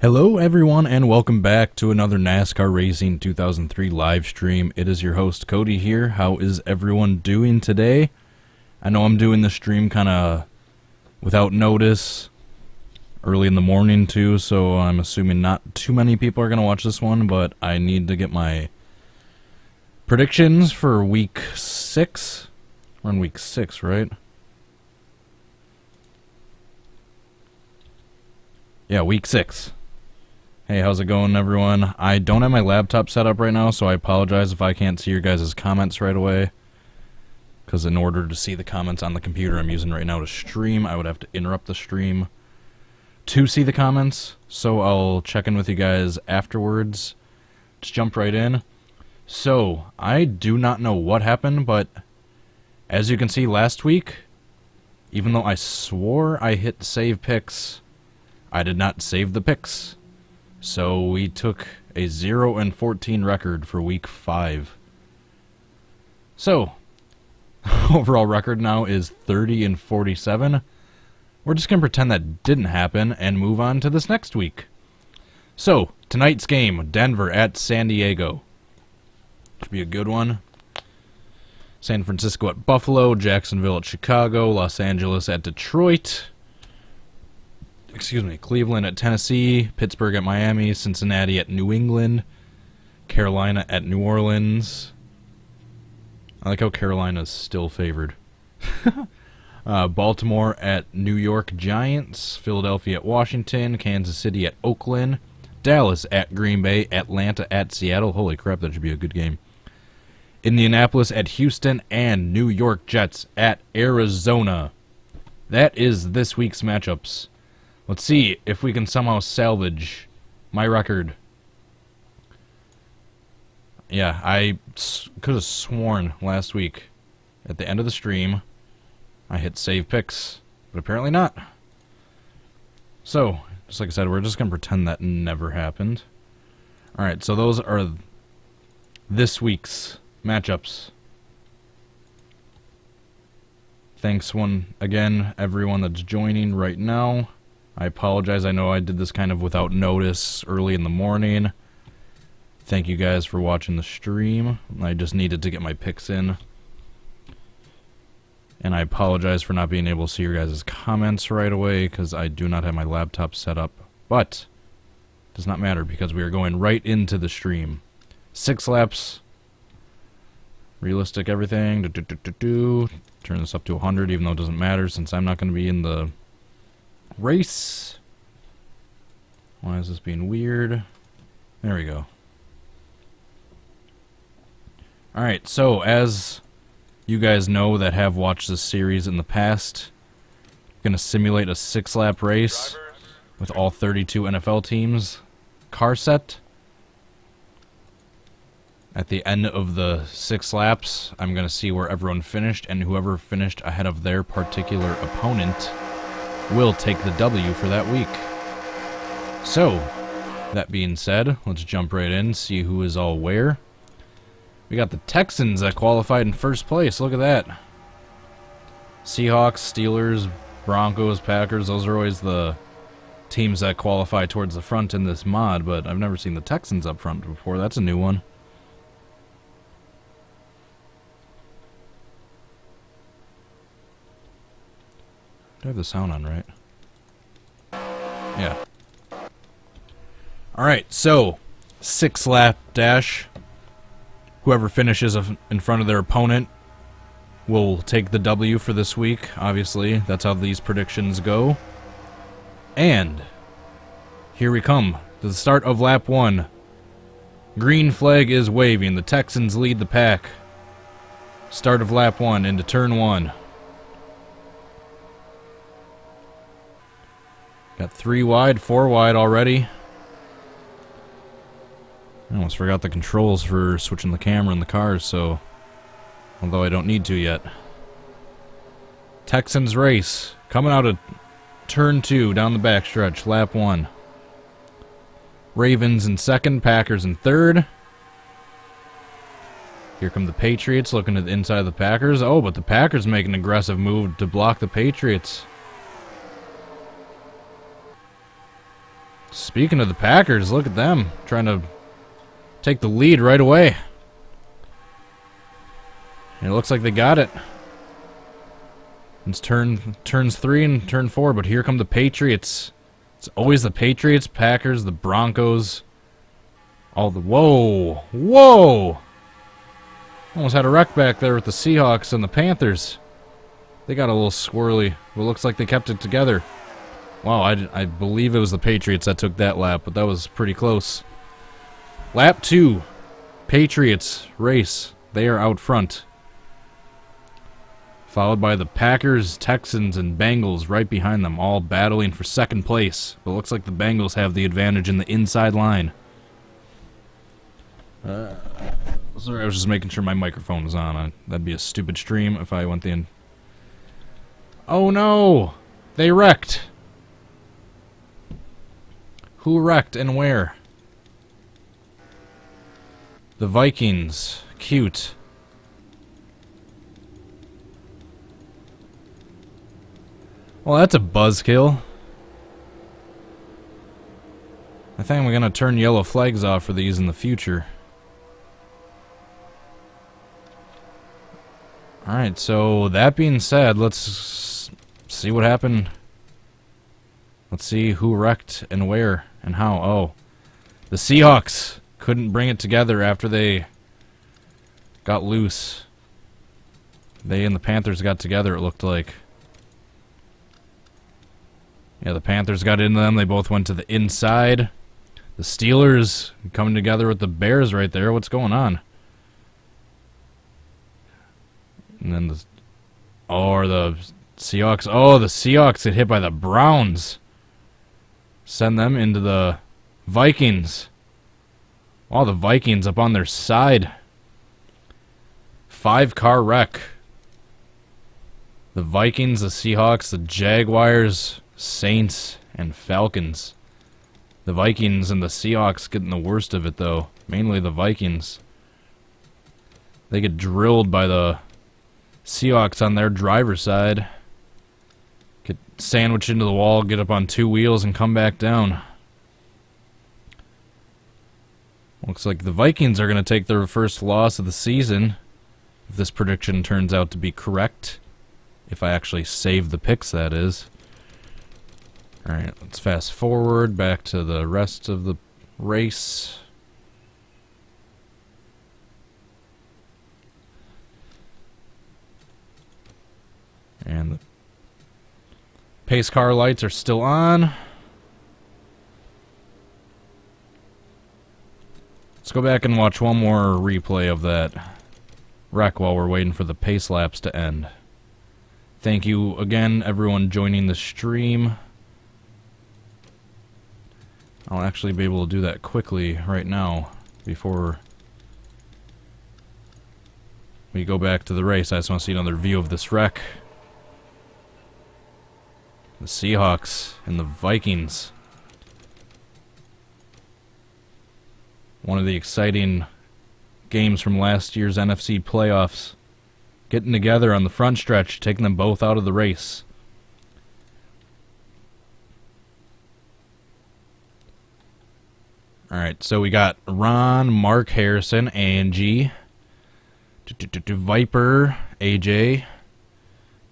Hello everyone and welcome back to another NASCAR Racing 2003 live stream. It is your host Cody here. How is everyone doing today? I know I'm doing the stream kind of without notice, early in the morning too, so I'm assuming not too many people are going to watch this one, but I need to get my predictions for week 6. We're in week 6, right? Yeah, week 6. Hey, how's it going, everyone? I don't have my laptop set up right now, so I apologize if I can't see your guys' comments right away. Because in order to see the comments on the computer I'm using right now to stream, I would have to interrupt the stream to see the comments. So I'll check in with you guys afterwards. Just jump right in. So, I do not know what happened, but as you can see last week, even though I swore I hit save picks, I did not save the picks. So we took a 0-14 record for week 5. So, overall record now is 30-47. We're just going to pretend that didn't happen and move on to this next week. So, tonight's game, Denver at San Diego. Should be a good one. San Francisco at Buffalo, Jacksonville at Chicago, Los Angeles at Detroit. Cleveland at Tennessee, Pittsburgh at Miami, Cincinnati at New England, Carolina at New Orleans. I like how Carolina's still favored. Baltimore at New York Giants, Philadelphia at Washington, Kansas City at Oakland, Dallas at Green Bay, Atlanta at Seattle. Holy crap, that should be a good game. Indianapolis at Houston, and New York Jets at Arizona. That is this week's matchups. Let's see if we can somehow salvage my record. Yeah, I could have sworn last week at the end of the stream I hit save picks, but apparently not. So, just like I said, we're just going to pretend that never happened. Alright, so those are this week's matchups. Thanks again, everyone that's joining right now. I apologize, I know I did this kind of without notice early in the morning. Thank you guys for watching the stream. I just needed to get my picks in. And I apologize for not being able to see your guys' comments right away, because I do not have my laptop set up. But, it does not matter, because we are going right into the stream. 6 laps. Realistic everything. Turn this up to 100, even though it doesn't matter, since I'm not going to be in the race. Why is this being weird? There we go. Alright, so as you guys know that have watched this series in the past, I'm going to simulate a 6-lap race with all 32 NFL teams car set. At the end of the 6 laps, I'm going to see where everyone finished, and whoever finished ahead of their particular opponent will take the W for that week. So, that being said, let's jump right in, see who is all where. We got the Texans that qualified in first place. Look at that. Seahawks, Steelers, Broncos, Packers, those are always the teams that qualify towards the front in this mod, but I've never seen the Texans up front before. That's a new one. Do I have the sound on, right? Yeah. Alright, so 6-lap dash. Whoever finishes in front of their opponent will take the W for this week. Obviously, that's how these predictions go. And here we come to the start of lap 1. Green flag is waving. The Texans lead the pack. Start of lap 1 into turn 1. Got 3 wide, 4 wide already. I almost forgot the controls for switching the camera in the cars, so although I don't need to yet. Texans race. Coming out of turn 2 down the backstretch, lap 1. Ravens in second, Packers in third. Here come the Patriots looking to the inside of the Packers. Oh, but the Packers make an aggressive move to block the Patriots. Speaking of the Packers, look at them trying to take the lead right away. And it looks like they got it. It's turns 3 and turn 4, but here come the Patriots. It's always the Patriots, Packers, the Broncos. All the whoa! Almost had a wreck back there with the Seahawks and the Panthers. They got a little squirrely. It looks like they kept it together. Wow, I believe it was the Patriots that took that lap, but that was pretty close. Lap 2, Patriots race. They are out front. Followed by the Packers, Texans, and Bengals right behind them, all battling for second place. But it looks like the Bengals have the advantage in the inside line. Sorry, I was just making sure my microphone was on. That'd be a stupid stream if I went in. Oh no! They wrecked! Who wrecked and where? The Vikings. Cute. Well, that's a buzzkill. I think I'm gonna turn yellow flags off for these in the future. Alright, so that being said, let's see what happened. Let's see who wrecked and where and how. Oh, the Seahawks couldn't bring it together after they got loose. They and the Panthers got together, it looked like. Yeah, the Panthers got into them. They both went to the inside. The Steelers coming together with the Bears right there. What's going on? And then the Seahawks. Oh, the Seahawks get hit by the Browns. Send them into the Vikings. Oh, the Vikings up on their side. 5-car wreck. The Vikings, the Seahawks, the Jaguars, Saints, and Falcons. The Vikings and the Seahawks getting the worst of it, though. Mainly the Vikings. They get drilled by the Seahawks on their driver's side. Get sandwiched into the wall, get up on 2 wheels, and come back down. Looks like the Vikings are going to take their first loss of the season, if this prediction turns out to be correct. If I actually save the picks, that is. Alright, let's fast forward back to the rest of the race. And the pace car lights are still on. Let's go back and watch one more replay of that wreck while we're waiting for the pace laps to end. Thank you again, everyone joining the stream. I'll actually be able to do that quickly right now before we go back to the race. I just want to see another view of this wreck. The Seahawks and the Vikings. One of the exciting games from last year's NFC playoffs. Getting together on the front stretch, taking them both out of the race. Alright, so we got Ron, Mark Harrison, Angie, Viper, AJ,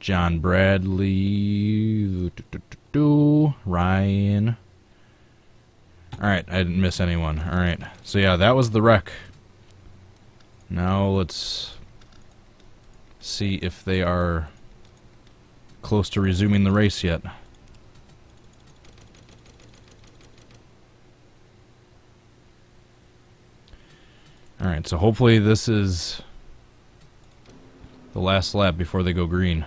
John Bradley, Ryan. Alright, I didn't miss anyone. Alright, so yeah, that was the wreck. Now let's see if they are close to resuming the race yet. Alright, so hopefully this is the last lap before they go green.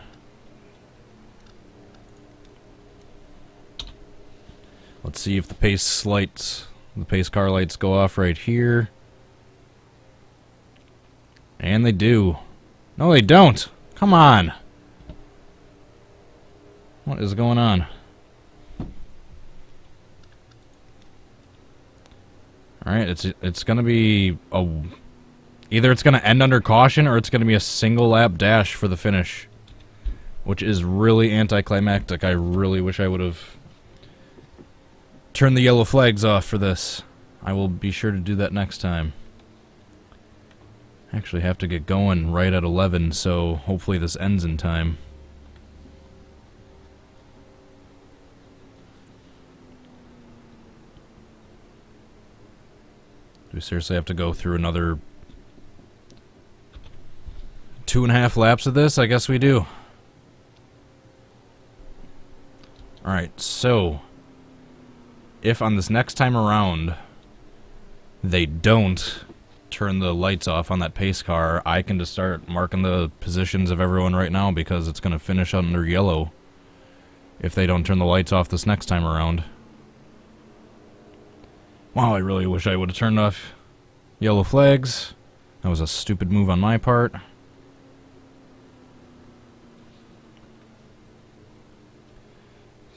Let's see if the pace car lights go off right here. And they do. No, they don't. Come on. What is going on? Alright, it's going to be either it's going to end under caution or it's going to be a single lap dash for the finish, which is really anticlimactic. I really wish I would have turn the yellow flags off for this. I will be sure to do that next time. Actually have to get going right at 11, so hopefully this ends in time. Do we seriously have to go through another 2.5 laps of this? I guess we do. Alright, so if on this next time around they don't turn the lights off on that pace car, I can just start marking the positions of everyone right now because it's going to finish under yellow if they don't turn the lights off this next time around. Wow, I really wish I would have turned off yellow flags. That was a stupid move on my part.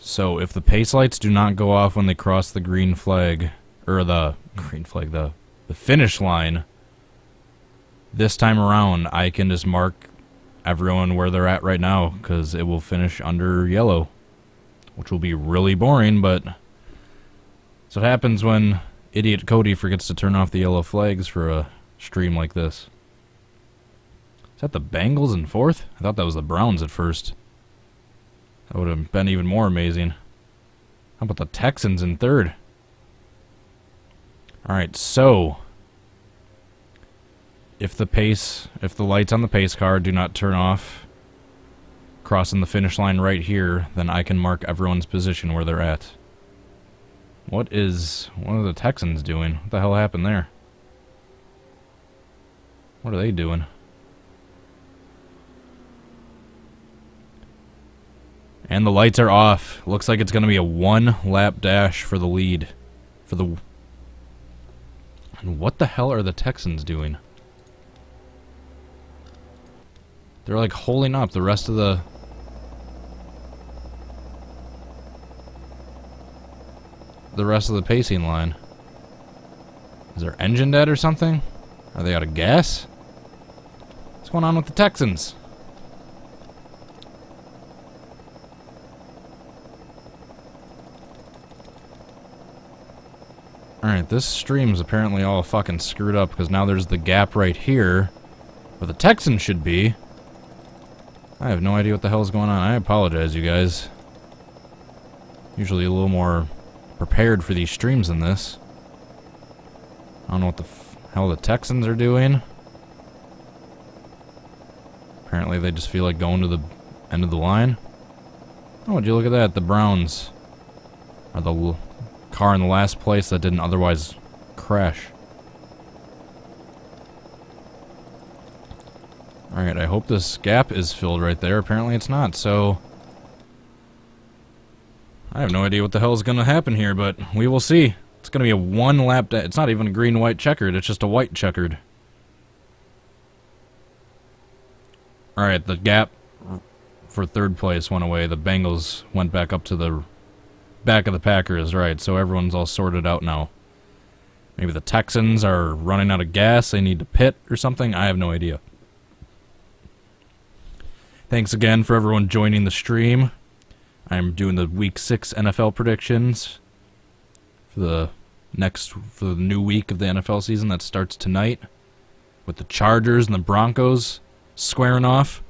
So, if the pace lights do not go off when they cross the green flag, or the finish line, this time around, I can just mark everyone where they're at right now, because it will finish under yellow. Which will be really boring, but that's what happens when idiot Cody forgets to turn off the yellow flags for a stream like this. Is that the Bengals in 4th? I thought that was the Browns at first. That would have been even more amazing. How about the Texans in 3rd? Alright, so if the lights on the pace car do not turn off crossing the finish line right here, then I can mark everyone's position where they're at. What are the Texans doing? What the hell happened there? What are they doing? And the lights are off. Looks like it's going to be a 1-lap dash for the lead. And what the hell are the Texans doing? They're like holding up the rest of the pacing line. Is their engine dead or something? Are they out of gas? What's going on with the Texans? Alright, this stream's apparently all fucking screwed up because now there's the gap right here where the Texans should be. I have no idea what the hell is going on. I apologize, you guys. Usually a little more prepared for these streams than this. I don't know what the hell the Texans are doing. Apparently they just feel like going to the end of the line. Oh, would you look at that? The Browns are the car in the last place that didn't otherwise crash. Alright, I hope this gap is filled right there. Apparently it's not, so I have no idea what the hell is going to happen here, but we will see. It's going to be a 1-lap it's not even a green-white checkered, it's just a white checkered. Alright, the gap for 3rd place went away. The Bengals went back up to the back of the Packers, right, so everyone's all sorted out now. Maybe the Texans are running out of gas, they need to pit or something, I have no idea. Thanks again for everyone joining the stream. I'm doing the Week 6 NFL predictions for the new week of the NFL season that starts tonight with the Chargers and the Broncos squaring off.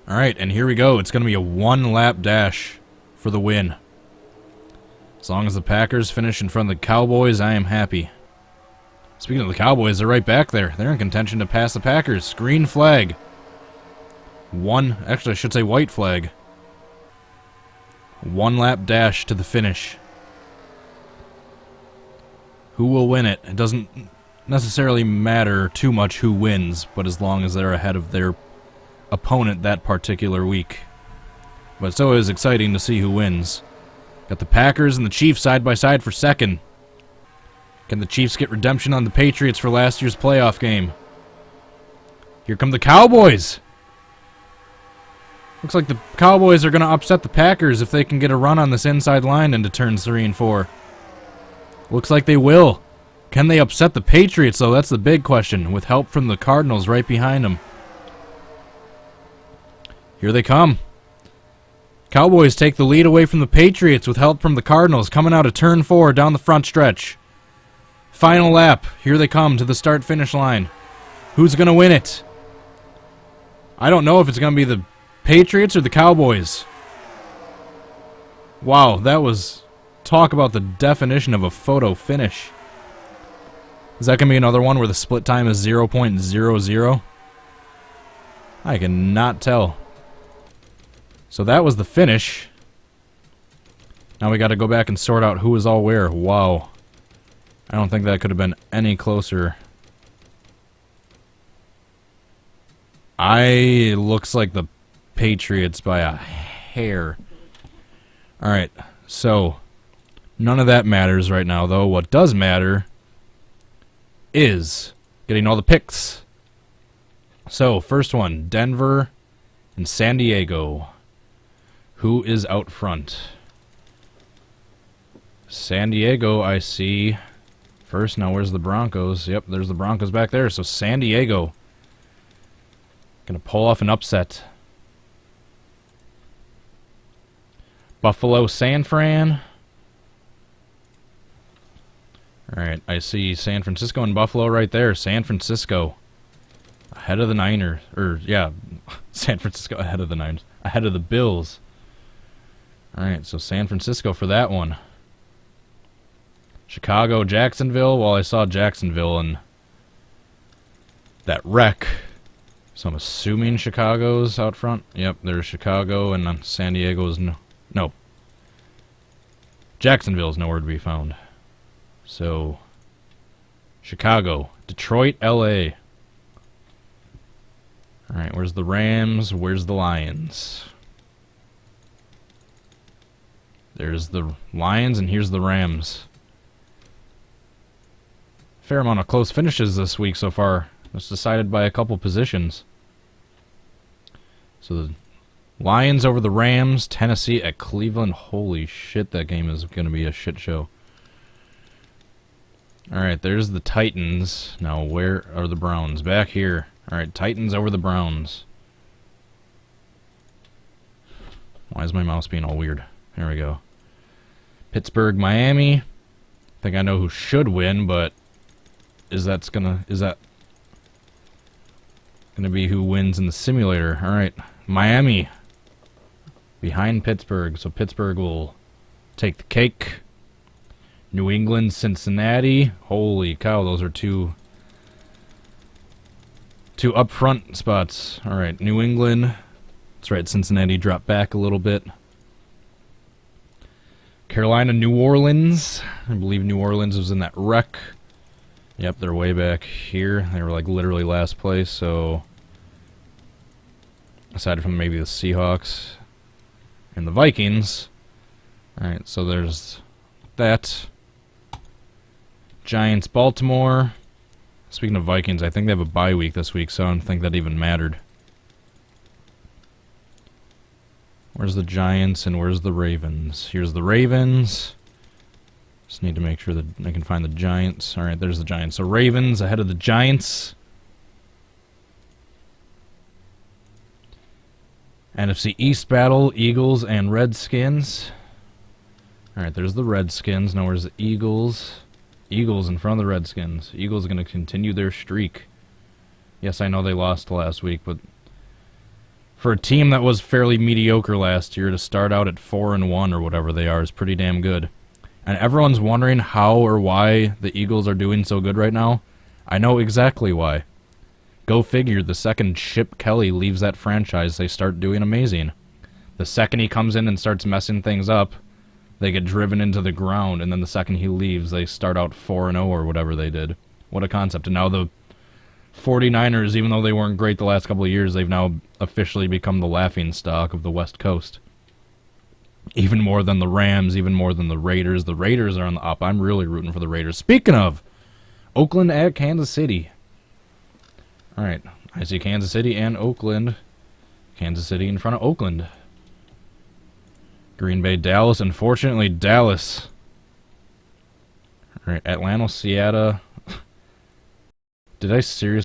Alright, and here we go. It's going to be a 1-lap dash for the win. As long as the Packers finish in front of the Cowboys, I am happy. Speaking of the Cowboys, they're right back there. They're in contention to pass the Packers. Green flag. Actually, I should say white flag. 1-lap dash to the finish. Who will win it? It doesn't necessarily matter too much who wins, but as long as they're ahead of their opponent that particular week. But it's always exciting to see who wins. Got the Packers and the Chiefs side by side for 2nd. Can the Chiefs get redemption on the Patriots for last year's playoff game? Here come the Cowboys! Looks like the Cowboys are going to upset the Packers if they can get a run on this inside line into turns 3 and 4. Looks like they will. Can they upset the Patriots, though? That's the big question, with help from the Cardinals right behind them. Here they come. Cowboys take the lead away from the Patriots with help from the Cardinals coming out of turn 4 down the front stretch. Final lap. Here they come to the start-finish line. Who's going to win it? I don't know if it's going to be the Patriots or the Cowboys. Wow, that was... Talk about the definition of a photo finish. Is that going to be another one where the split time is 0.00? I cannot tell. So that was the finish. Now we got to go back and sort out who was all where. Wow. I don't think that could have been any closer. Looks like the Patriots by a hair. Alright, so none of that matters right now, though. What does matter is getting all the picks. So, first one, Denver and San Diego. Who is out front? San Diego, I see. First, now where's the Broncos? Yep, there's the Broncos back there. So San Diego gonna pull off an upset. Buffalo, San Fran. Alright, I see San Francisco and Buffalo right there. San Francisco ahead of the Niners. San Francisco ahead of the Niners. Ahead of the Bills. Alright, so San Francisco for that one. Chicago, Jacksonville. Well, I saw Jacksonville and that wreck. So I'm assuming Chicago's out front. Yep, there's Chicago and San Diego's no. Jacksonville's nowhere to be found. So, Chicago, Detroit, LA. Alright, where's the Rams? Where's the Lions? There's the Lions, and here's the Rams. Fair amount of close finishes this week so far. It's decided by a couple positions. So the Lions over the Rams, Tennessee at Cleveland. Holy shit, that game is going to be a shit show. Alright, there's the Titans. Now, where are the Browns? Back here. Alright, Titans over the Browns. Why is my mouse being all weird? There we go. Pittsburgh, Miami. I think I know who should win, but is that gonna be who wins in the simulator? Alright, Miami behind Pittsburgh, so Pittsburgh will take the cake. New England, Cincinnati. Holy cow, those are two up front spots. Alright, New England. That's right, Cincinnati dropped back a little bit. Carolina, New Orleans. I believe New Orleans was in that wreck. Yep, they're way back here. They were like literally last place, so aside from maybe the Seahawks and the Vikings. Alright, so there's that. Giants, Baltimore. Speaking of Vikings, I think they have a bye week this week, so I don't think that even mattered. Where's the Giants and where's the Ravens? Here's the Ravens. Just need to make sure that I can find the Giants. Alright, there's the Giants. So Ravens ahead of the Giants. NFC East battle, Eagles and Redskins. Alright, there's the Redskins. Now where's the Eagles? Eagles in front of the Redskins. Eagles are going to continue their streak. Yes, I know they lost last week, but for a team that was fairly mediocre last year, to start out at 4-1 or whatever they are is pretty damn good. And everyone's wondering how or why the Eagles are doing so good right now. I know exactly why. Go figure, the second Chip Kelly leaves that franchise, they start doing amazing. The second he comes in and starts messing things up, they get driven into the ground, and then the second he leaves, they start out 4-0 or whatever they did. What a concept. And now the 49ers, even though they weren't great the last couple of years, they've now officially become the laughingstock of the West Coast. Even more than the Rams, even more than the Raiders. The Raiders are on the up. I'm really rooting for the Raiders. Speaking of, Oakland at Kansas City. Alright, I see Kansas City and Oakland. Kansas City in front of Oakland. Green Bay, Dallas. Unfortunately, Dallas. Alright, Atlanta, Seattle. Did I seriously